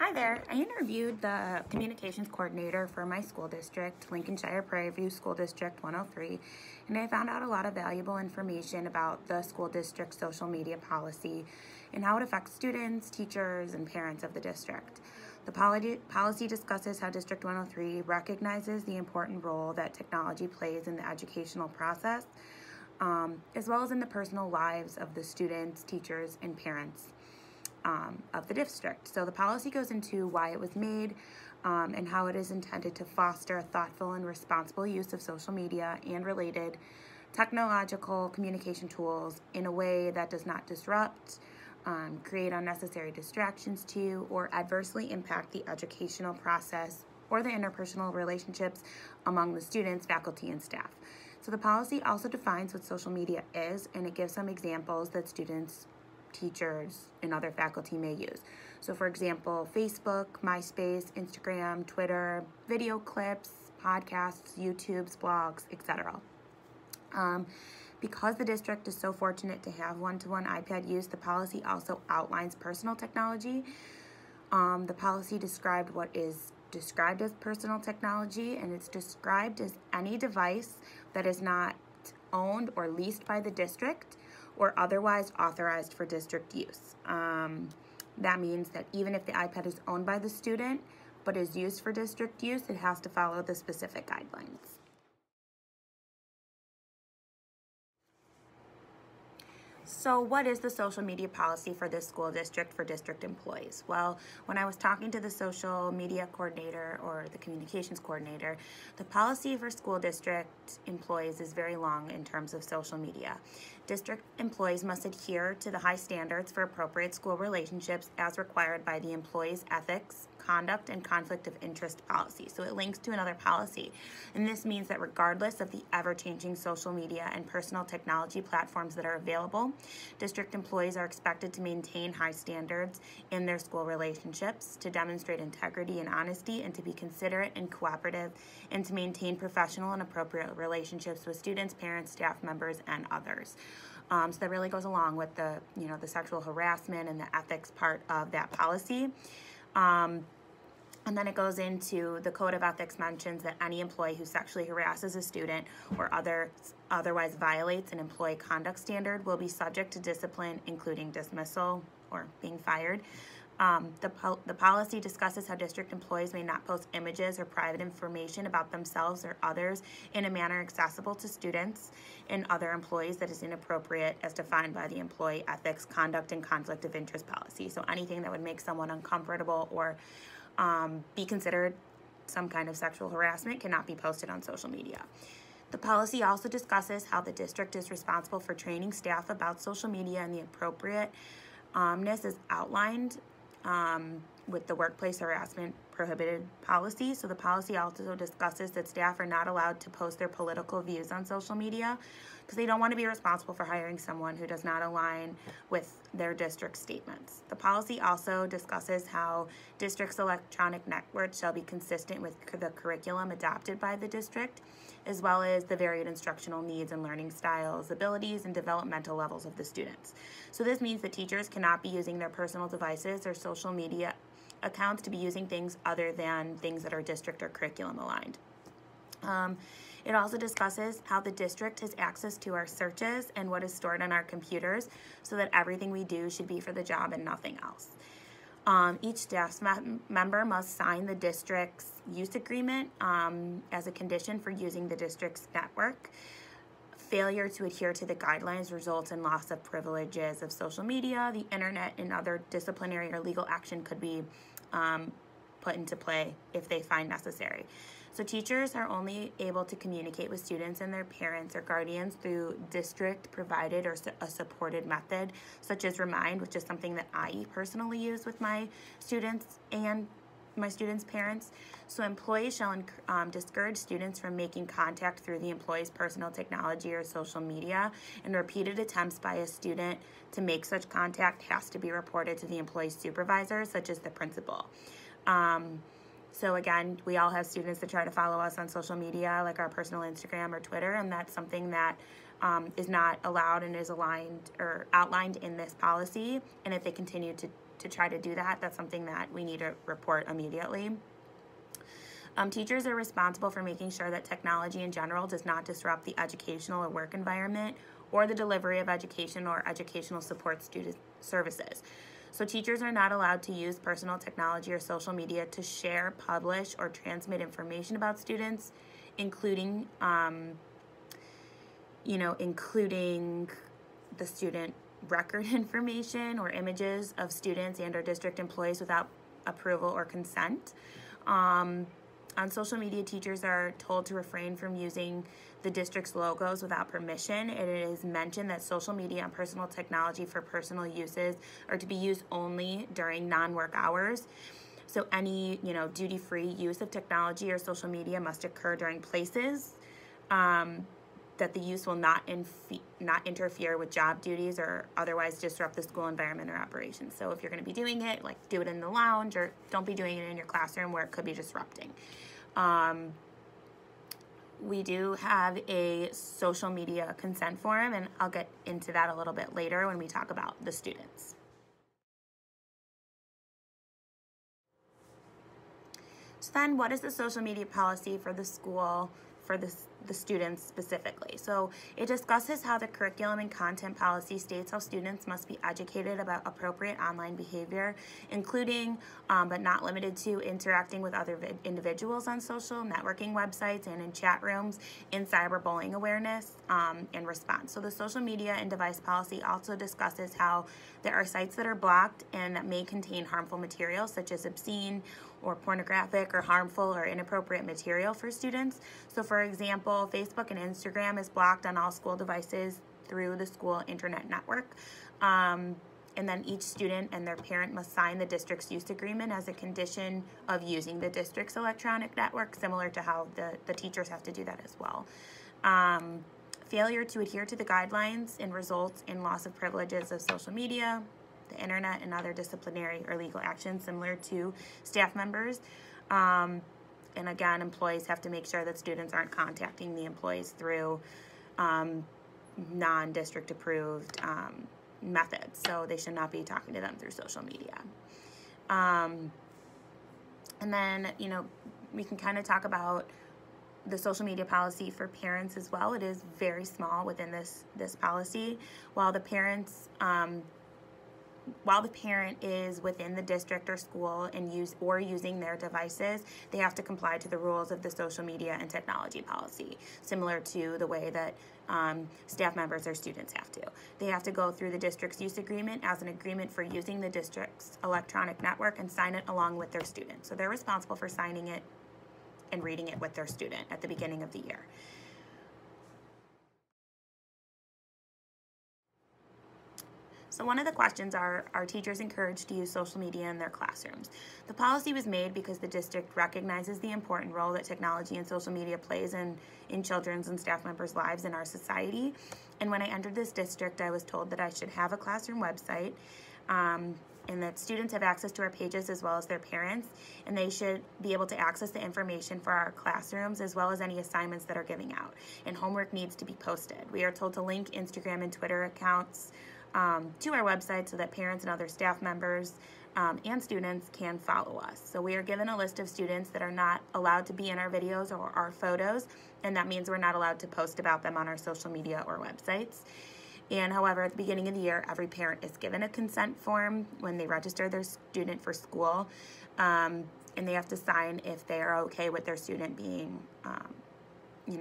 Hi there. I interviewed the communications coordinator for my school district, Lincolnshire Prairie View School District 103, and I found out a lot of valuable information about the school district's social media policy and how it affects students, teachers, and parents of the district. The policy discusses how District 103 recognizes the important role that technology plays in the educational process, as well as in the personal lives of the students, teachers, and parents of the district. So the policy goes into why it was made and how it is intended to foster a thoughtful and responsible use of social media and related technological communication tools in a way that does not disrupt, create unnecessary distractions to, or adversely impact the educational process or the interpersonal relationships among the students, faculty, and staff. So the policy also defines what social media is, and it gives some examples that students, teachers, and other faculty may use. So for example, Facebook, MySpace, Instagram, Twitter, video clips, podcasts, YouTubes, blogs, etc. Because the district is so fortunate to have one-to-one iPad use, the policy also outlines personal technology. The policy described what is described as personal technology, and it's described as any device that is not owned or leased by the district or otherwise authorized for district use. That means that even if the iPad is owned by the student but is used for district use, it has to follow the specific guidelines. So what is the social media policy for this school district for district employees? Well, when I was talking to the social media coordinator or the communications coordinator, the policy for school district employees is very long in terms of social media. District employees must adhere to the high standards for appropriate school relationships as required by the employee's ethics, conduct, and conflict of interest policy. So it links to another policy. And this means that regardless of the ever-changing social media and personal technology platforms that are available, district employees are expected to maintain high standards in their school relationships, to demonstrate integrity and honesty, and to be considerate and cooperative, and to maintain professional and appropriate relationships with students, parents, staff members, and others. So that really goes along with the sexual harassment and the ethics part of that policy. And then it goes into the Code of Ethics mentions that any employee who sexually harasses a student or otherwise violates an employee conduct standard will be subject to discipline, including dismissal or being fired. The policy discusses how district employees may not post images or private information about themselves or others in a manner accessible to students and other employees that is inappropriate as defined by the employee ethics, conduct, and conflict of interest policy. So anything that would make someone uncomfortable or be considered some kind of sexual harassment cannot be posted on social media. The policy also discusses how the district is responsible for training staff about social media and the appropriateness is outlined with the workplace harassment prohibited policy. So the policy also discusses that staff are not allowed to post their political views on social media because they don't want to be responsible for hiring someone who does not align with their district statements. The policy also discusses how district's electronic networks shall be consistent with the curriculum adopted by the district, as well as the varied instructional needs and learning styles, abilities, and developmental levels of the students. So this means that teachers cannot be using their personal devices or social media accounts to be using things other than things that are district or curriculum aligned. It also discusses how the district has access to our searches and what is stored on our computers so that everything we do should be for the job and nothing else. Each staff member must sign the district's use agreement as a condition for using the district's network. Failure to adhere to the guidelines results in loss of privileges of social media, the internet, and other disciplinary or legal action could be put into play if they find necessary. So teachers are only able to communicate with students and their parents or guardians through district-provided or a supported method, such as Remind, which is something that I personally use with my students and my students' parents. So employees shall discourage students from making contact through the employee's personal technology or social media, and repeated attempts by a student to make such contact has to be reported to the employee's supervisor, such as the principal. So again, we all have students that try to follow us on social media, like our personal Instagram or Twitter, and that's something that is not allowed and is aligned or outlined in this policy. And if they continue to to try to do that, that's something that we need to report immediately. Teachers are responsible for making sure that technology in general does not disrupt the educational or work environment or the delivery of education or educational support student services. So teachers are not allowed to use personal technology or social media to share, publish, or transmit information about students, including including the student record information or images of students and or district employees without approval or consent. On social media, teachers are told to refrain from using the district's logos without permission. It is mentioned that social media and personal technology for personal uses are to be used only during non-work hours. So any, duty-free use of technology or social media must occur during places that the use will not interfere with job duties or otherwise disrupt the school environment or operations. So if you're going to be doing it, like do it in the lounge, or don't be doing it in your classroom where it could be disrupting. We do have a social media consent form, and I'll get into that a little bit later when we talk about the students. So then, what is the social media policy for the school, for the students specifically? So it discusses how the curriculum and content policy states how students must be educated about appropriate online behavior, including but not limited to interacting with other individuals on social networking websites and in chat rooms, in cyberbullying awareness and response. So the social media and device policy also discusses how there are sites that are blocked and that may contain harmful material such as obscene or pornographic or harmful or inappropriate material for students. So for example, Facebook and Instagram is blocked on all school devices through the school internet network. And then each student and their parent must sign the district's use agreement as a condition of using the district's electronic network, similar to how the teachers have to do that as well. Failure to adhere to the guidelines and results in loss of privileges of social media, the internet, and other disciplinary or legal actions similar to staff members. And again, employees have to make sure that students aren't contacting the employees through non-district approved methods. So they should not be talking to them through social media. And then, we can kind of talk about the social media policy for parents as well. It is very small within this policy. While the parent is within the district or school and using their devices, they have to comply to the rules of the social media and technology policy, similar to the way that staff members or students have to. They have to go through the district's use agreement as an agreement for using the district's electronic network and sign it along with their student. So they're responsible for signing it and reading it with their student at the beginning of the year. So one of the questions are teachers encouraged to use social media in their classrooms? The policy was made because the district recognizes the important role that technology and social media plays in children's and staff members' lives in our society. And when I entered this district, I was told that I should have a classroom website, and that students have access to our pages as well as their parents, and they should be able to access the information for our classrooms as well as any assignments that are giving out. And homework needs to be posted. We are told to link Instagram and Twitter accounts to our website so that parents and other staff members and students can follow us. So we are given a list of students that are not allowed to be in our videos or our photos, and that means we're not allowed to post about them on our social media or websites. And however, at the beginning of the year, every parent is given a consent form when they register their student for school, and they have to sign if they are okay with their student being,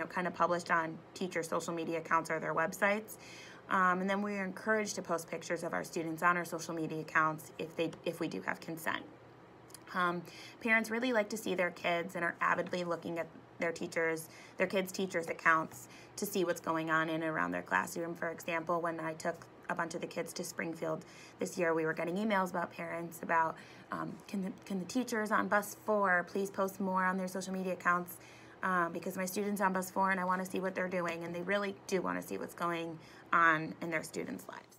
kind of published on teacher social media accounts or their websites. And then we are encouraged to post pictures of our students on our social media accounts if we do have consent. Parents really like to see their kids and are avidly looking at their kids' teachers' accounts to see what's going on in and around their classroom. For example, when I took a bunch of the kids to Springfield this year, we were getting emails about parents about can the teachers on bus 4 please post more on their social media accounts because my student's on bus 4 and I want to see what they're doing, and they really do want to see what's going on in their students' lives.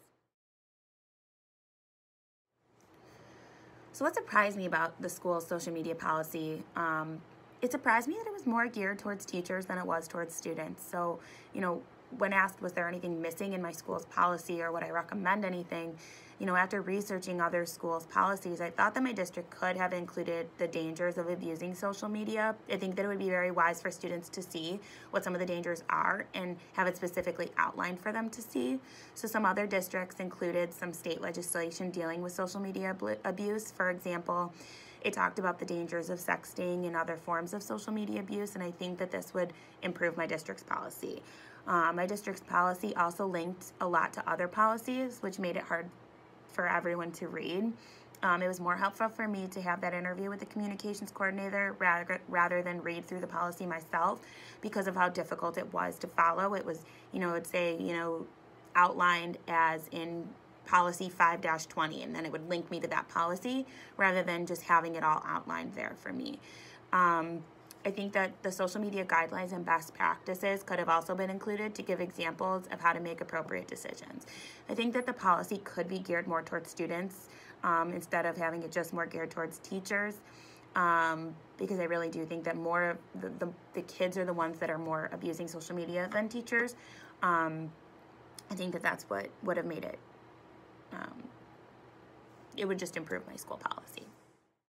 So what surprised me about the school's social media policy, it surprised me that it was more geared towards teachers than it was towards students. So, when asked, was there anything missing in my school's policy or would I recommend anything, you know, after researching other schools' policies, I thought that my district could have included the dangers of abusing social media. I think that it would be very wise for students to see what some of the dangers are and have it specifically outlined for them to see. So some other districts included some state legislation dealing with social media abuse. For example, it talked about the dangers of sexting and other forms of social media abuse, and I think that this would improve my district's policy. My district's policy also linked a lot to other policies, which made it hard for everyone to read. It was more helpful for me to have that interview with the communications coordinator rather than read through the policy myself because of how difficult it was to follow. It was, you know, it would say, you know, outlined as in policy 5-20, and then it would link me to that policy rather than just having it all outlined there for me. I think that the social media guidelines and best practices could have also been included to give examples of how to make appropriate decisions. I think that the policy could be geared more towards students instead of having it just more geared towards teachers, because I really do think that more of the kids are the ones that are more abusing social media than teachers. I think that that's what would have made it, it would just improve my school policy.